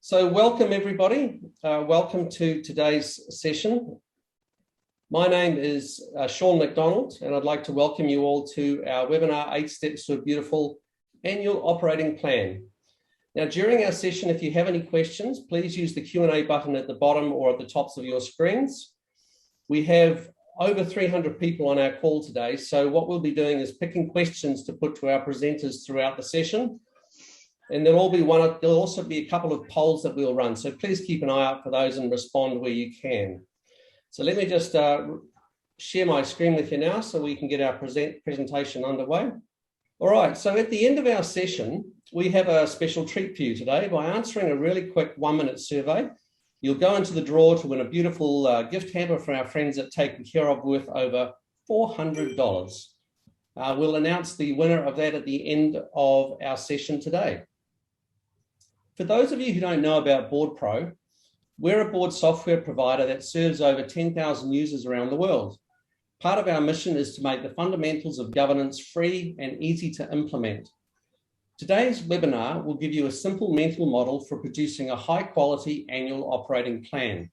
So welcome everybody. Welcome to today's session. My name is Sean McDonald, and I'd like to welcome you all to our webinar, 8 Steps to a Beautiful Annual Operating Plan. Now, during our session, if you have any questions, please use the Q&A button at the bottom or at the tops of your screens. We have over 300 people on our call today, so what we'll be doing is picking questions to put to our presenters throughout the session. And there'll also be a couple of polls that we'll run. So please keep an eye out for those and respond where you can. So let me just share my screen with you now so we can get our presentation underway. All right, so at the end of our session, we have a special treat for you today. By answering a really quick 1-minute survey, you'll go into the draw to win a beautiful gift hamper from our friends at Taken Care Of worth over $400. We'll announce the winner of that at the end of our session today. For those of you who don't know about BoardPro, we're a board software provider that serves over 10,000 users around the world. Part of our mission is to make the fundamentals of governance free and easy to implement. Today's webinar will give you a simple mental model for producing a high-quality annual operating plan.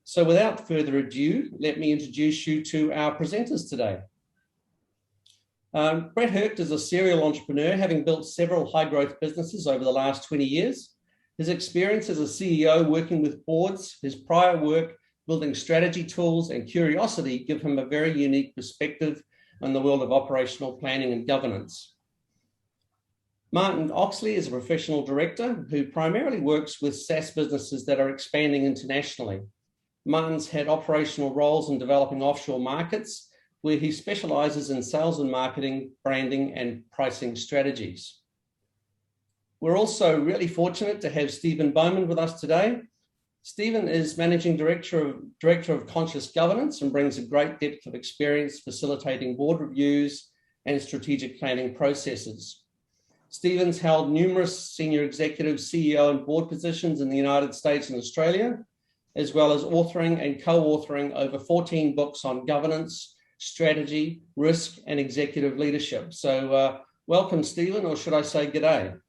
So without further ado, let me introduce you to our presenters today. Brett Herkt is a serial entrepreneur, having built several high-growth businesses over the last 20 years. His experience as a CEO working with boards, his prior work building strategy tools, and curiosity give him a very unique perspective on the world of operational planning and governance. Martin Oxley is a professional director who primarily works with SaaS businesses that are expanding internationally. Martin's had operational roles in developing offshore markets, where he specializes in sales and marketing, branding, and pricing strategies. We're also really fortunate to have Stephen Bowman with us today. Stephen is Managing Director of Conscious Governance and brings a great depth of experience facilitating board reviews and strategic planning processes. Stephen's held numerous senior executive, CEO, and board positions in the United States and Australia, as well as authoring and co-authoring over 14 books on governance, strategy, risk, and executive leadership. So welcome, Stephen, or should I say g'day?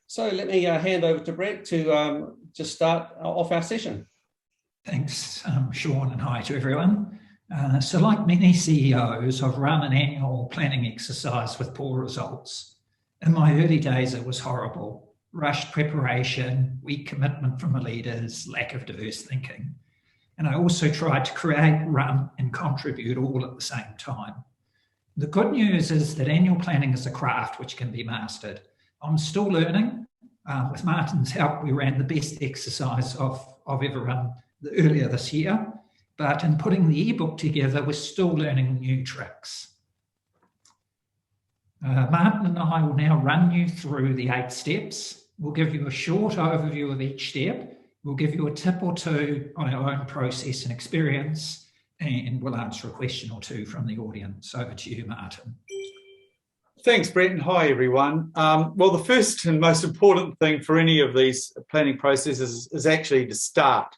So let me hand over to Brett to just start off our session. Thanks, Sean, and hi to everyone. So like many CEOs, I've run an annual planning exercise with poor results. In my early days, it was horrible. Rushed preparation, weak commitment from the leaders, lack of diverse thinking. And I also tried to create, run, and contribute all at the same time. The good news is that annual planning is a craft which can be mastered. I'm still learning. With Martin's help, we ran the best exercise I've ever run earlier this year. But in putting the ebook together, we're still learning new tricks. Martin and I will now run you through the 8 steps. We'll give you a short overview of each step. We'll give you a tip or two on our own process and experience, and we'll answer a question or two from the audience. Over to you, Martin. Thanks, Brett, and hi, everyone. Well, the first and most important thing for any of these planning processes is actually to start.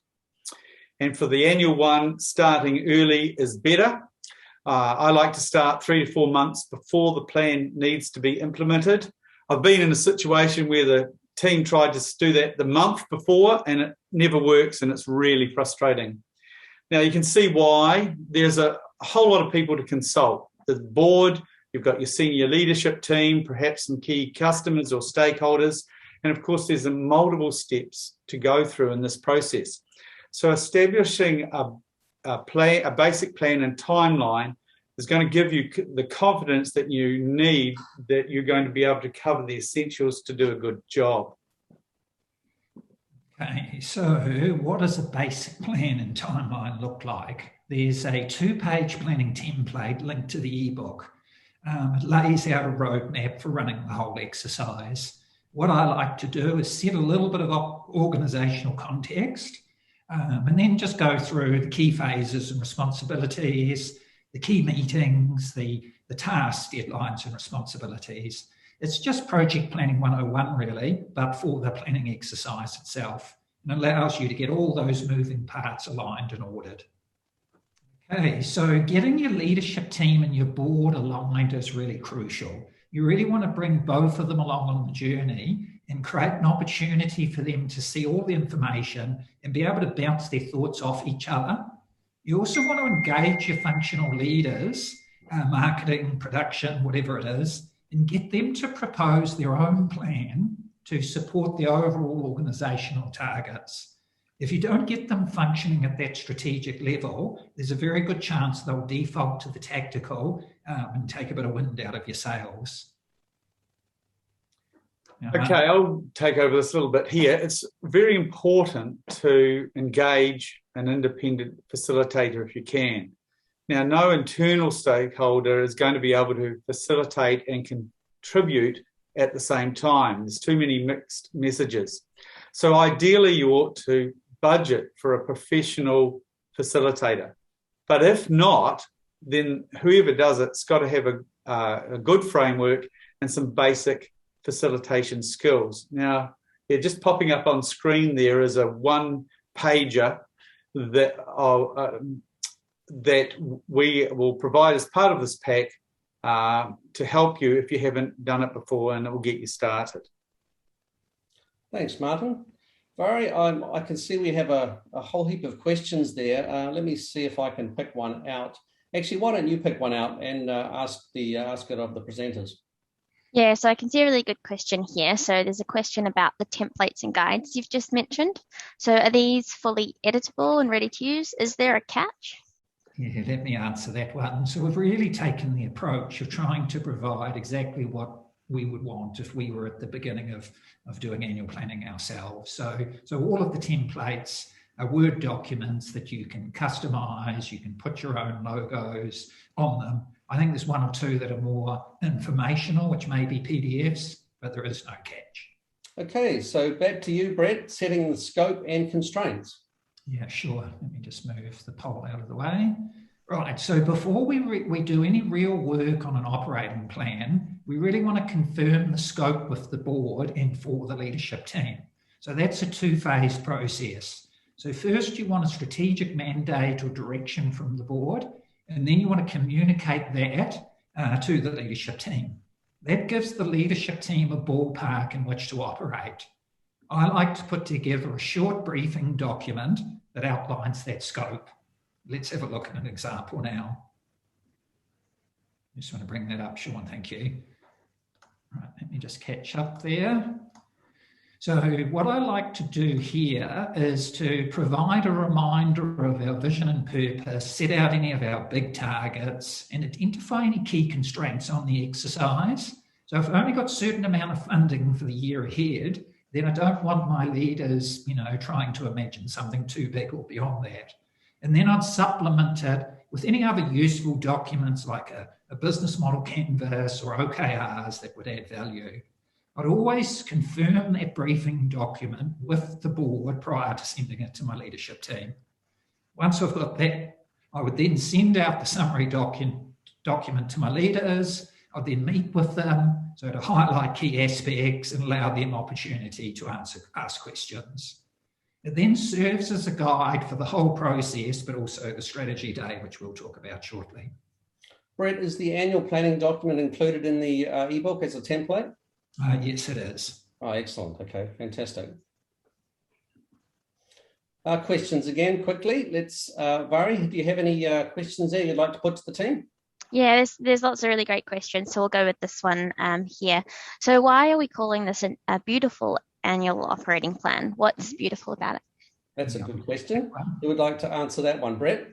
And for the annual one, starting early is better. I like to start 3 to 4 months before the plan needs to be implemented. I've been in a situation where the team tried to do that the month before and it never works, and it's really frustrating. Now you can see why. There's a whole lot of people to consult. The board, you've got your senior leadership team, perhaps some key customers or stakeholders, and of course there's multiple steps to go through in this process. So establishing a basic plan and timeline is going to give you the confidence that you need, that you're going to be able to cover the essentials to do a good job. Okay, so what does a basic plan and timeline look like? There's a 2-page planning template linked to the ebook. It lays out a roadmap for running the whole exercise. What I like to do is set a little bit of organisational context, and then just go through the key phases and responsibilities, the key meetings, the tasks, deadlines, and responsibilities. It's just project planning 101 really, but for the planning exercise itself, and allows you to get all those moving parts aligned and ordered. Okay, so getting your leadership team and your board aligned is really crucial. You really want to bring both of them along on the journey and create an opportunity for them to see all the information and be able to bounce their thoughts off each other. You also want to engage your functional leaders, marketing, production, whatever it is, and get them to propose their own plan to support the overall organisational targets. If you don't get them functioning at that strategic level, there's a very good chance they'll default to the tactical and take a bit of wind out of your sails. Okay, I'll take over this a little bit here. It's very important to engage an independent facilitator if you can. Now, no internal stakeholder is going to be able to facilitate and contribute at the same time. There's too many mixed messages. So ideally, you ought to budget for a professional facilitator. But if not, then whoever does it's got to have a good framework and some basic facilitation skills. Now, just popping up on screen there is a one-pager that we will provide as part of this pack to help you if you haven't done it before, and it will get you started. Thanks, Martin. Barry, I can see we have a whole heap of questions there. Let me see if I can pick one out. Actually, why don't you pick one out and ask it of the presenters? Yeah, so I can see a really good question here. So there's a question about the templates and guides you've just mentioned. So are these fully editable and ready to use? Is there a catch? Yeah, let me answer that one. So we've really taken the approach of trying to provide exactly what we would want if we were at the beginning of doing annual planning ourselves. So all of the templates are Word documents that you can customize, you can put your own logos on them. I think there's one or two that are more informational, which may be PDFs, but there is no catch. Okay, so back to you, Brett, setting the scope and constraints. Yeah, sure. Let me just move the poll out of the way. Right, so before we do any real work on an operating plan, we really want to confirm the scope with the board and for the leadership team. So that's a two-phase process. So first you want a strategic mandate or direction from the board, and then you want to communicate that to the leadership team. That gives the leadership team a ballpark in which to operate. I like to put together a short briefing document that outlines that scope. Let's have a look at an example now. Just want to bring that up, Sean, thank you. Right, let me just catch up there. So what I like to do here is to provide a reminder of our vision and purpose, set out any of our big targets, and identify any key constraints on the exercise. So if I've only got a certain amount of funding for the year ahead, then I don't want my leaders, trying to imagine something too big or beyond that. And then I'd supplement it with any other useful documents like a business model canvas or OKRs that would add value. I'd always confirm that briefing document with the board prior to sending it to my leadership team. Once I've got that, I would then send out the summary document to my leaders. I'd then meet with them, so to highlight key aspects and allow them opportunity to ask questions. It then serves as a guide for the whole process, but also the strategy day, which we'll talk about shortly. Brett, is the annual planning document included in the ebook as a template? Yes, it is. Oh, excellent. Okay, fantastic. Questions again, quickly. Let's, Vari, do you have any questions there you'd like to put to the team? Yeah, there's lots of really great questions, so we'll go with this one here. So why are we calling this a beautiful annual operating plan? What's beautiful about it? That's a good question. Who would like to answer that one, Brett?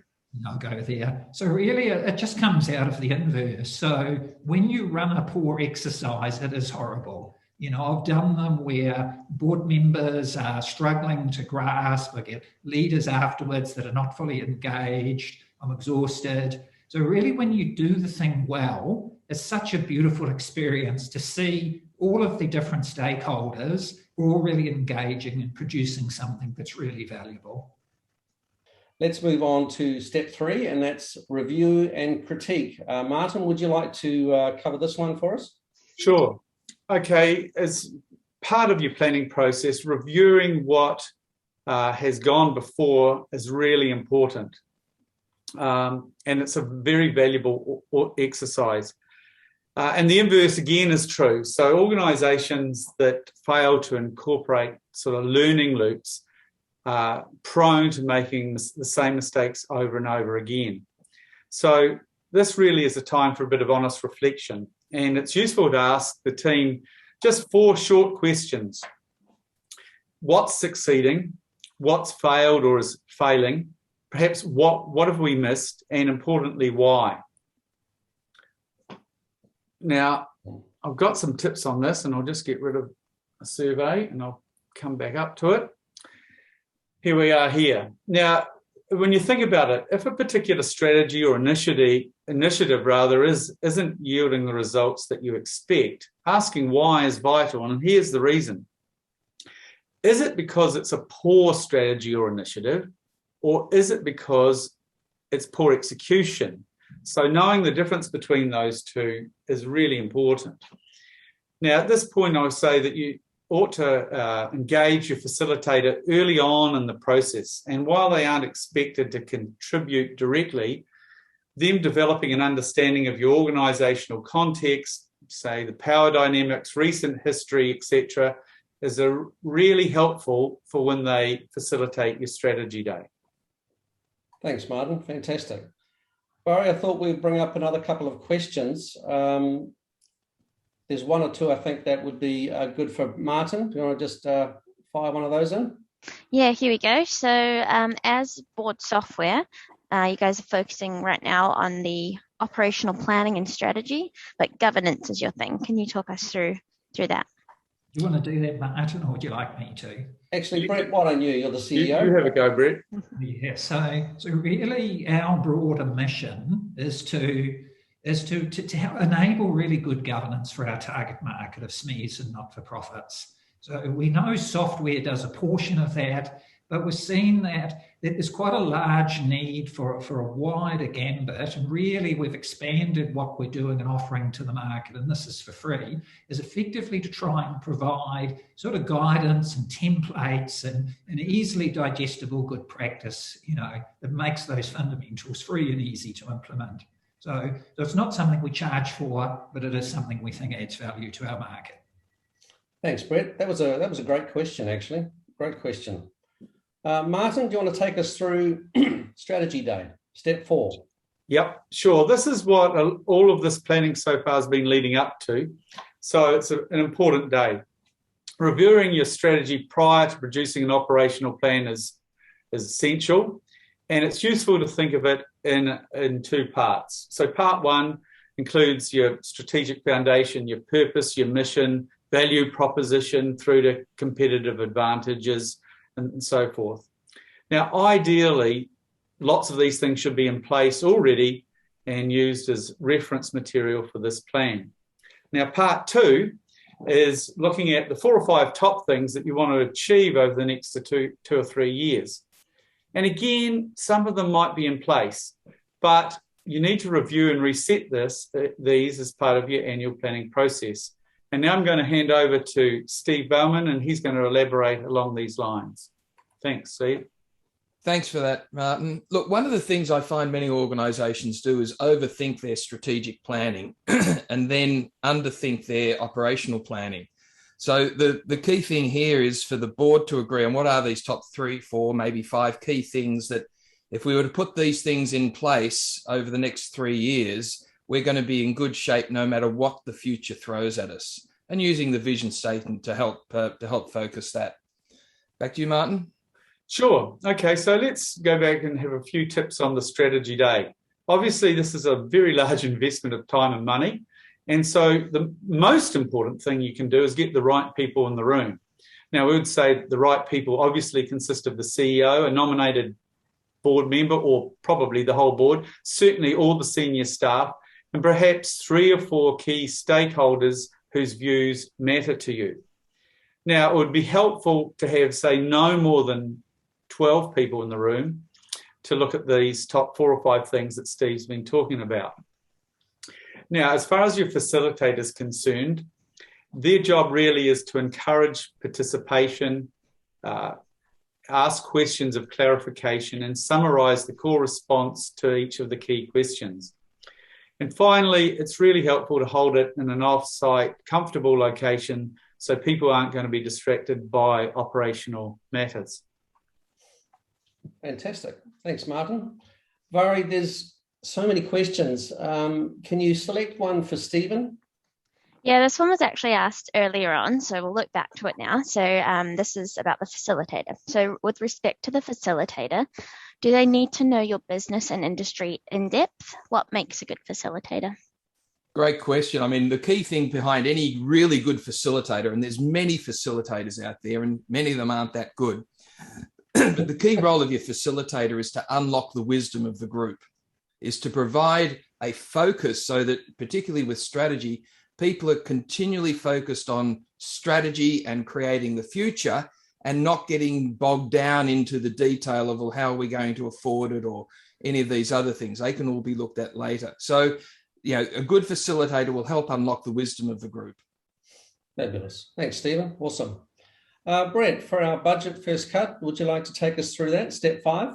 I'll go there. So really, it just comes out of the inverse. So when you run a poor exercise, it is horrible. I've done them where board members are struggling to grasp. I get leaders afterwards that are not fully engaged. I'm exhausted. So really, when you do the thing well, it's such a beautiful experience to see all of the different stakeholders all really engaging and producing something that's really valuable. Let's move on to step 3, and that's review and critique. Martin, would you like to cover this one for us? Sure. Okay, as part of your planning process, reviewing what has gone before is really important. And it's a very valuable exercise. And the inverse again is true. So organisations that fail to incorporate sort of learning loops are prone to making the same mistakes over and over again. So this really is a time for a bit of honest reflection. And it's useful to ask the team just 4 short questions. What's succeeding? What's failed or is failing? Perhaps what have we missed? And importantly, why? Now, I've got some tips on this, and I'll just get rid of a survey and I'll come back up to it. Here we are here. Now, when you think about it, if a particular strategy or initiative isn't yielding the results that you expect, asking why is vital, and here's the reason. Is it because it's a poor strategy or initiative, or is it because it's poor execution? So knowing the difference between those two is really important. Now, at this point, I would say that you ought to engage your facilitator early on in the process. And while they aren't expected to contribute directly, them developing an understanding of your organisational context, say the power dynamics, recent history, etc., is really helpful for when they facilitate your strategy day. Thanks, Martin. Fantastic. Barry, I thought we'd bring up another couple of questions. There's 1 or 2, I think, that would be good for Martin. Do you want to just fire one of those in? Yeah, here we go. So as board software, you guys are focusing right now on the operational planning and strategy, but governance is your thing. Can you talk us through that? Do you want to do that, Martin, or would you like me to? Actually, Brett, why don't you? You're the CEO. You have a go, Brett. Yeah, so really our broader mission is to enable really good governance for our target market of SMEs and not-for-profits. So we know software does a portion of that, but we're seeing that there's quite a large need for a wider gambit, and really we've expanded what we're doing and offering to the market, and this is for free, is effectively to try and provide sort of guidance and templates and an easily digestible good practice, that makes those fundamentals free and easy to implement. So it's not something we charge for, but it is something we think adds value to our market. Thanks, Brett. That was a great question, actually. Great question. Martin, do you want to take us through Strategy Day, step 4? Yep, sure. This is what all of this planning so far has been leading up to. So it's an important day. Reviewing your strategy prior to producing an operational plan is essential, and it's useful to think of it in 2 parts. So part 1 includes your strategic foundation, your purpose, your mission, value proposition through to competitive advantages, and so forth. Now, ideally, lots of these things should be in place already and used as reference material for this plan. Now, part 2 is looking at the 4 or 5 top things that you want to achieve over the next 2 or 3 years. And again, some of them might be in place, but you need to review and reset these as part of your annual planning process. And now I'm going to hand over to Steve Bowman, and he's going to elaborate along these lines. Thanks, Steve. Thanks for that, Martin. Look, one of the things I find many organisations do is overthink their strategic planning and then underthink their operational planning. So the key thing here is for the board to agree on what are these top 3, 4, maybe 5 key things that if we were to put these things in place over the next 3 years, we're going to be in good shape no matter what the future throws at us, and using the vision statement to help focus that. Back to you, Martin. Sure. Okay, so let's go back and have a few tips on the strategy day. Obviously, this is a very large investment of time and money. And so the most important thing you can do is get the right people in the room. Now, we would say that the right people obviously consist of the CEO, a nominated board member, or probably the whole board, certainly all the senior staff, and perhaps 3 or 4 key stakeholders whose views matter to you. Now, it would be helpful to have, say, no more than 12 people in the room to look at these top 4 or 5 things that Steve's been talking about. Now, as far as your facilitator is concerned, their job really is to encourage participation, ask questions of clarification, and summarise the core response to each of the key questions. And finally, it's really helpful to hold it in an off-site, comfortable location so people aren't going to be distracted by operational matters. Fantastic. Thanks, Martin. Vari, there's so many questions. Can you select one for Stephen? Yeah, this one was actually asked earlier on, so we'll look back to it now. So this is about the facilitator. So with respect to the facilitator, do they need to know your business and industry in depth? What makes a good facilitator? Great question. I mean, the key thing behind any really good facilitator, and there's many facilitators out there and many of them aren't that good, but the key role of your facilitator is to unlock the wisdom of the group, is to provide a focus so that, particularly with strategy, people are continually focused on strategy and creating the future and not getting bogged down into the detail of, well, how are we going to afford it or any of these other things. They can all be looked at later. So, you know, a good facilitator will help unlock the wisdom of the group. Fabulous. Thanks, Stephen. Awesome. Brent, for our budget first cut, would you like to take us through that, step 5?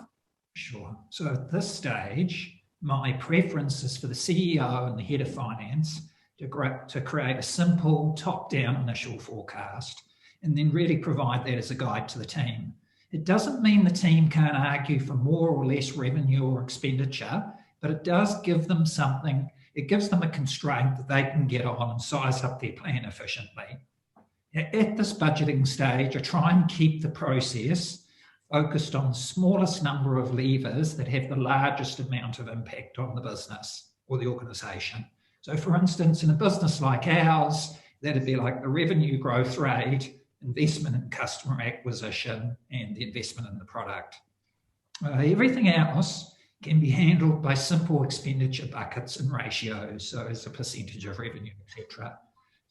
Sure. So at this stage, my preference is for the CEO and the head of finance to create a simple top-down initial forecast and then really provide that as a guide to the team. It doesn't mean the team can't argue for more or less revenue or expenditure, but it does give them something. It gives them a constraint that they can get on and size up their plan efficiently. At this budgeting stage, I try and keep the process focused on the smallest number of levers that have the largest amount of impact on the business or the organisation. So for instance, in a business like ours, that'd be like the revenue growth rate, investment in customer acquisition, and the investment in the product. Everything else can be handled by simple expenditure buckets and ratios, so as a percentage of revenue, etc.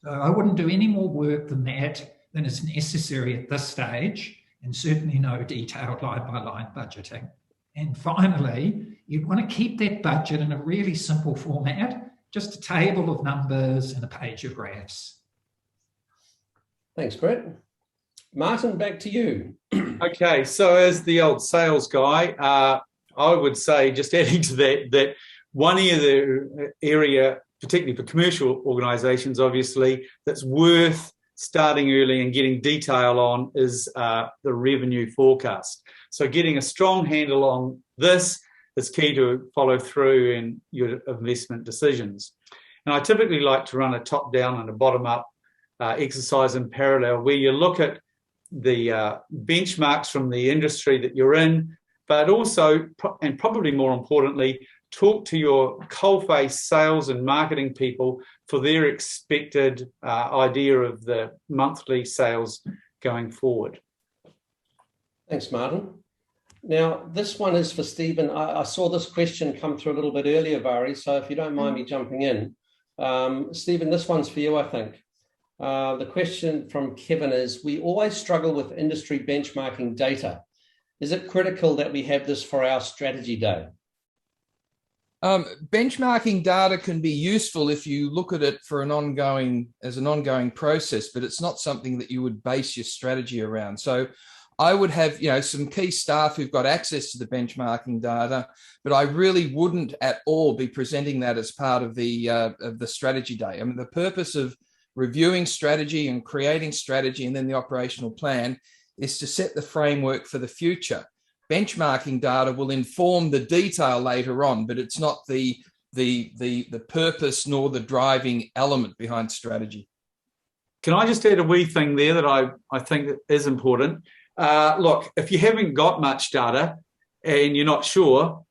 So I wouldn't do any more work than that than is necessary at this stage, and certainly no detailed line-by-line budgeting. And finally, you'd want to keep that budget in a really simple format, just a table of numbers and a page of graphs. Thanks, Brett. Martin, back to you. Okay, so as the old sales guy, I would say, just adding to that one area, particularly for commercial organisations, obviously, that's worth starting early and getting detail on is the revenue forecast. So getting a strong handle on this is key to follow through in your investment decisions. And I typically like to run a top-down and a bottom-up exercise in parallel, where you look at the benchmarks from the industry that you're in, but also, and probably more importantly, talk to your coalface sales and marketing people for their expected idea of the monthly sales going forward. Thanks, Martin. Now, this one is for Stephen. I saw this question come through a little bit earlier, Vari, so if you don't mind me jumping in. Stephen, this one's for you, I think. The question from Kevin is, we always struggle with industry benchmarking data. Is it critical that we have this for our strategy day? Benchmarking data can be useful if you look at it for an ongoing process, but it's not something that you would base your strategy around. So I would have, some key staff who've got access to the benchmarking data, but I really wouldn't at all be presenting that as part of the strategy day. I mean, the purpose of reviewing strategy and creating strategy and then the operational plan is to set the framework for the future. Benchmarking data will inform the detail later on, but it's not the purpose nor the driving element behind strategy. Can I just add a wee thing there that I think is important? Look, if you haven't got much data and you're not sure,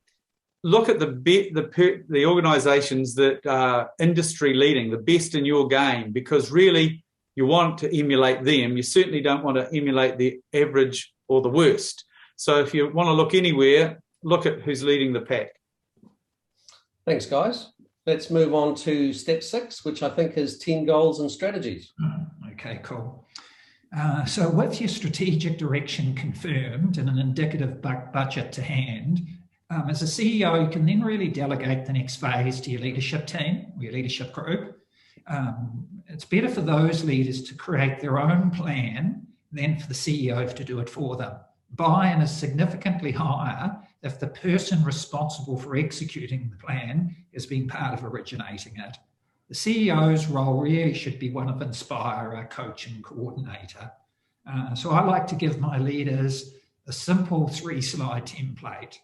look at the organisations that are industry leading, the best in your game, because really you want to emulate them. You certainly don't want to emulate the average or the worst. So if you want to look anywhere, look at who's leading the pack. Thanks, guys. Let's move on to step 6, which I think is 10 goals and strategies. Okay, cool. So with your strategic direction confirmed and an indicative budget to hand, as a CEO, you can then really delegate the next phase to your leadership team or your leadership group. It's better for those leaders to create their own plan than for the CEO to do it for them. buy-in is significantly higher if the person responsible for executing the plan has been part of originating it. The CEO's role really should be one of inspirer, coach, and coordinator. So I like to give my leaders a simple 3-slide template.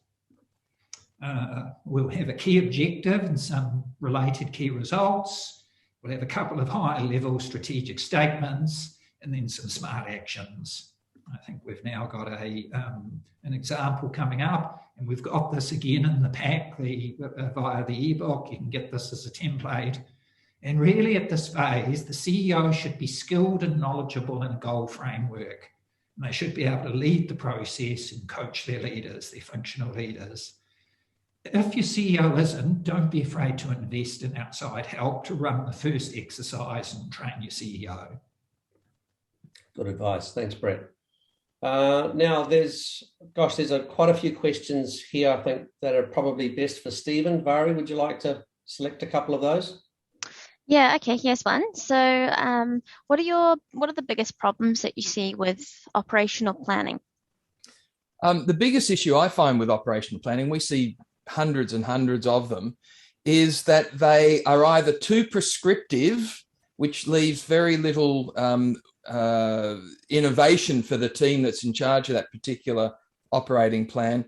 We'll have a key objective and some related key results. We'll have a couple of high-level strategic statements and then some smart actions. I think we've now got an example coming up, and we've got this again in the pack via the ebook. You can get this as a template. And really at this phase, the CEO should be skilled and knowledgeable in a goal framework. And they should be able to lead the process and coach their leaders, their functional leaders. If your CEO isn't, don't be afraid to invest in outside help to run the first exercise and train your CEO. Good advice. Thanks, Brett. Now, there's quite a few questions here, I think, that are probably best for Stephen. Vari, would you like to select a couple of those? Yeah, okay, here's one. So what are the biggest problems that you see with operational planning? The biggest issue I find with operational planning, we see hundreds and hundreds of them, is that they are either too prescriptive, which leaves very little innovation for the team that's in charge of that particular operating plan,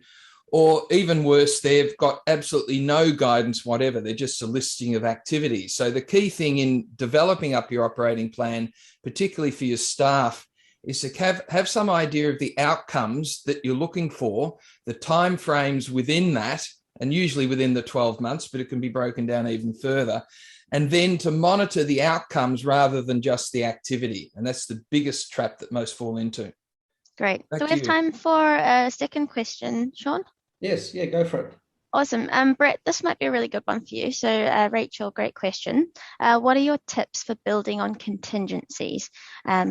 or even worse, they've got absolutely no guidance whatever. They're just a listing of activities. So the key thing in developing up your operating plan, particularly for your staff, is to have some idea of the outcomes that you're looking for, the timeframes within that, and usually within the 12 months, but it can be broken down even further. And then to monitor the outcomes rather than just the activity. And that's the biggest trap that most fall into. Great. So we have time for a second question, Sean? Yes, yeah, go for it. Awesome. Brett, this might be a really good one for you. So Rachel, great question. What are your tips for building on contingencies?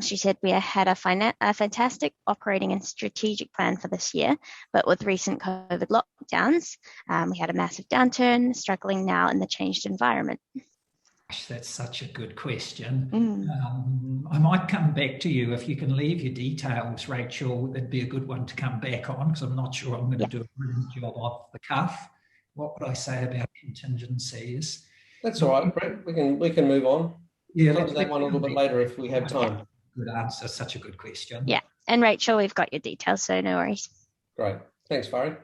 She said we had a fantastic operating and strategic plan for this year, but with recent COVID lockdowns, we had a massive downturn, struggling now in the changed environment. That's such a good question. I might come back to you if you can leave your details, Rachel. That'd be a good one to come back on, because I'm not sure I'm going to do a brilliant job off the cuff. What would I say about contingencies? That's all right, Brett. We can move on. Yeah, let's do that one a little bit later if we have time. Good answer. Such a good question. Yeah, and Rachel, we've got your details, so no worries. Great. Thanks, Vari.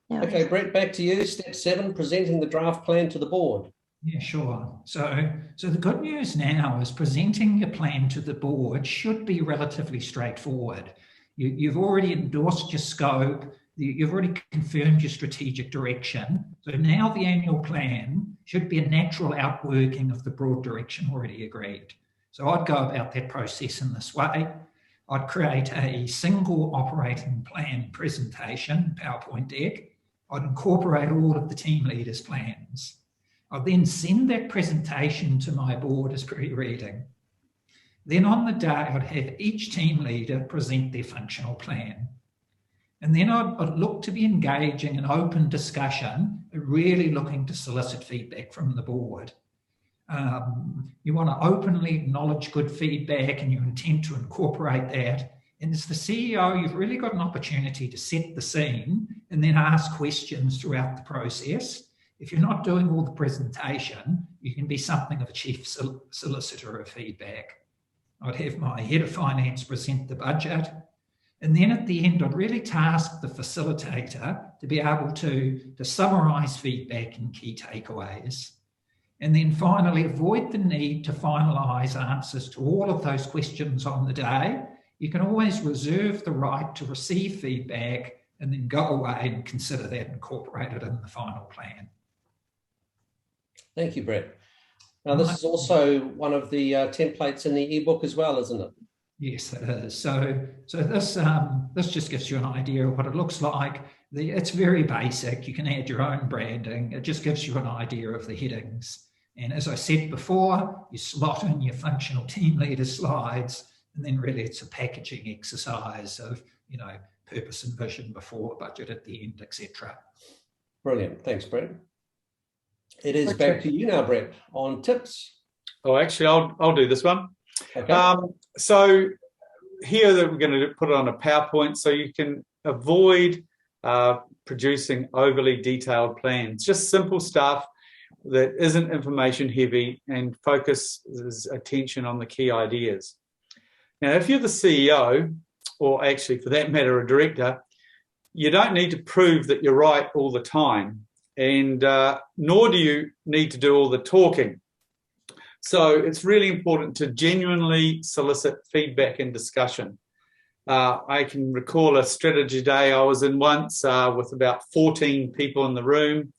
No okay, worries. Brett, back to you. Step 7, presenting the draft plan to the board. Yeah, sure. So the good news now is presenting your plan to the board should be relatively straightforward. You've already endorsed your scope. You've already confirmed your strategic direction. So now the annual plan should be a natural outworking of the broad direction already agreed. So I'd go about that process in this way. I'd create a single operating plan presentation, PowerPoint deck. I'd incorporate all of the team leaders' plans. I'll then send that presentation to my board as pre-reading. Then on the day, I'd have each team leader present their functional plan. And then I'd look to be engaging in open discussion, really looking to solicit feedback from the board. You want to openly acknowledge good feedback and you intend to incorporate that. And as the CEO, you've really got an opportunity to set the scene and then ask questions throughout the process. If you're not doing all the presentation, you can be something of a chief solicitor of feedback. I'd have my head of finance present the budget. And then at the end, I'd really task the facilitator to be able to summarise feedback and key takeaways. And then finally, avoid the need to finalise answers to all of those questions on the day. You can always reserve the right to receive feedback and then go away and consider that incorporated in the final plan. Thank you, Brett. Now, this is also one of the templates in the ebook as well, isn't it? Yes, it is. So this just gives you an idea of what it looks like. It's very basic. You can add your own branding. It just gives you an idea of the headings. And as I said before, you slot in your functional team leader slides, and then really it's a packaging exercise of, purpose and vision before, budget at the end, etc. Brilliant. Thanks, Brett. It is back to you now, Brett, on tips. Oh, actually, I'll do this one. Okay. So here that we're going to put it on a PowerPoint so you can avoid producing overly detailed plans. Just simple stuff that isn't information heavy and focuses attention on the key ideas. Now, if you're the CEO, or actually for that matter, a director, you don't need to prove that you're right all the time, and nor do you need to do all the talking. So it's really important to genuinely solicit feedback and discussion. I can recall a strategy day I was in once with about 14 people in the room,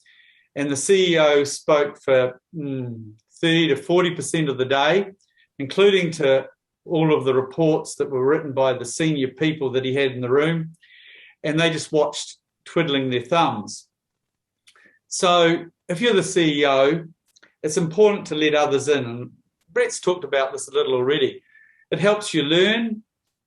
and the CEO spoke for 30 to 40% of the day, including to all of the reports that were written by the senior people that he had in the room, and they just watched twiddling their thumbs. So if you're the CEO, it's important to let others in, and Brett's talked about this a little already. It helps you learn,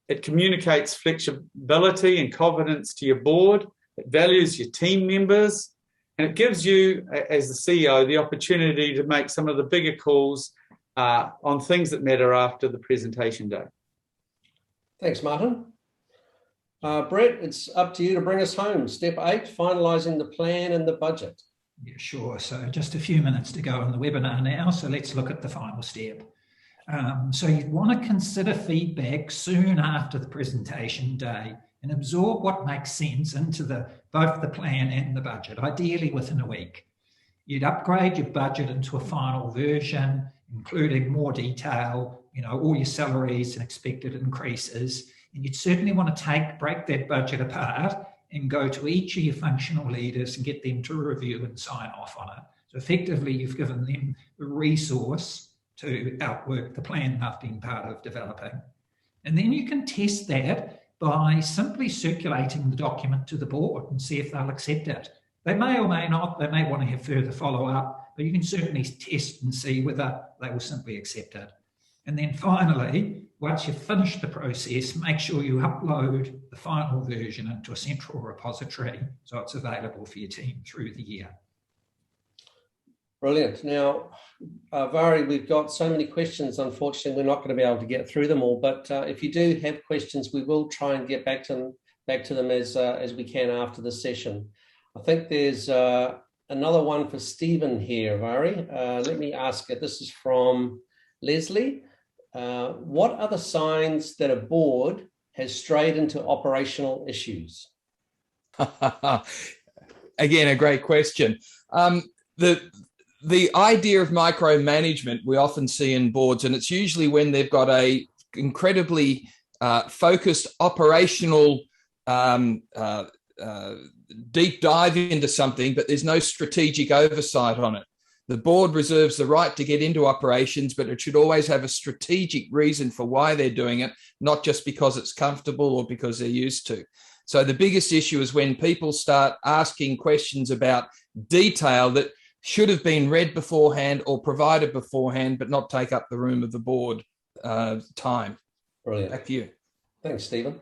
it communicates flexibility and confidence to your board, it values your team members, and it gives you, as the CEO, the opportunity to make some of the bigger calls on things that matter after the presentation day. Thanks, Martin. Brett, it's up to you to bring us home. Step 8, finalising the plan and the budget. Yeah, sure. So just a few minutes to go on the webinar now. So let's look at the final step. So you'd want to consider feedback soon after the presentation day and absorb what makes sense into both the plan and the budget, ideally within a week. You'd upgrade your budget into a final version, including more detail, all your salaries and expected increases. And you'd certainly want to break that budget apart and go to each of your functional leaders and get them to review and sign off on it. So effectively, you've given them the resource to outwork the plan they've been part of developing. And then you can test that by simply circulating the document to the board and see if they'll accept it. They may or may not, they may want to have further follow-up, but you can certainly test and see whether they will simply accept it. And then finally, once you've finished the process, make sure you upload the final version into a central repository so it's available for your team through the year. Brilliant. Now, Vari, we've got so many questions. Unfortunately, we're not going to be able to get through them all, but if you do have questions, we will try and get back to them as we can after the session. I think there's another one for Stephen here, Vari. Let me ask it. This is from Leslie. What are the signs that a board has strayed into operational issues? Again, a great question. The idea of micromanagement we often see in boards, and it's usually when they've got a incredibly focused operational deep dive into something, but there's no strategic oversight on it. The board reserves the right to get into operations, but it should always have a strategic reason for why they're doing it, not just because it's comfortable or because they're used to. So the biggest issue is when people start asking questions about detail that should have been read beforehand or provided beforehand, but not take up the room of the board time. Brilliant. Back to you. Thanks, Stephen.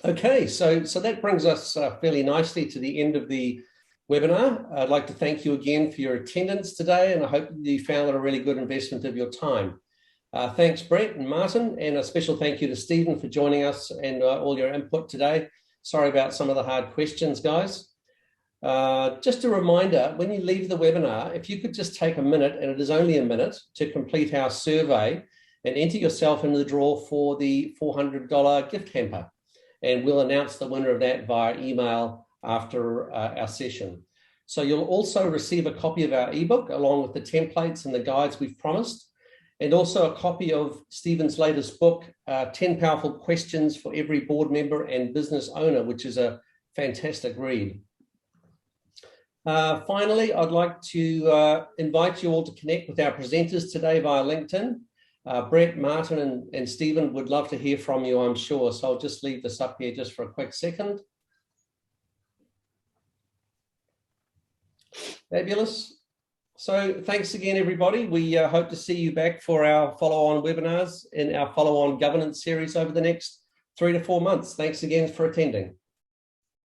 Okay, so that brings us fairly nicely to the end of the webinar. I'd like to thank you again for your attendance today, and I hope you found it a really good investment of your time. Thanks, Brett and Martin, and a special thank you to Stephen for joining us and all your input today. Sorry about some of the hard questions, guys. Just a reminder, when you leave the webinar, if you could just take a minute, and it is only a minute, to complete our survey and enter yourself into the draw for the $400 gift hamper. And we'll announce the winner of that via email after our session. So you'll also receive a copy of our ebook along with the templates and the guides we've promised, and also a copy of Stephen's latest book, 10 Powerful Questions for Every Board Member and Business Owner, which is a fantastic read. Finally, I'd like to invite you all to connect with our presenters today via LinkedIn. Brett, Martin, and Stephen would love to hear from you, I'm sure. So I'll just leave this up here just for a quick second. Fabulous. So thanks again, everybody. We hope to see you back for our follow-on webinars in our follow-on governance series over the next 3 to 4 months. Thanks again for attending.